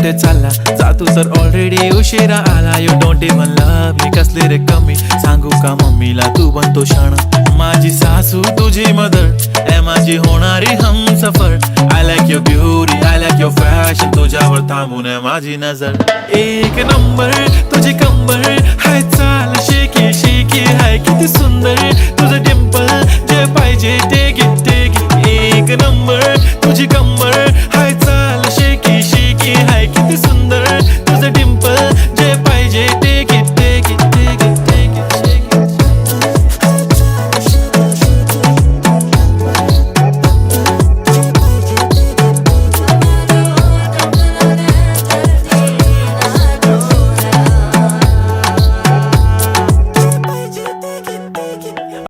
कुठे चालला जा तू तर ऑलरेडी उशिरा आला. You don't even love me, कसले रे कमी सांगू का मम्मीला तू बनतो क्षण. माझी सासू तुझी मदर ए माझी होणारी Humsafar. I like your beauty, I like your fashion, तुझ्यावर थांबून आहे माझी नजर. एक नंबर तुझी कंबर हाय, चाल शेकी शेकी हाय, किती सुंदर तुझं डिंपल, जे पाहिजे ते घे ते घे. एक नंबर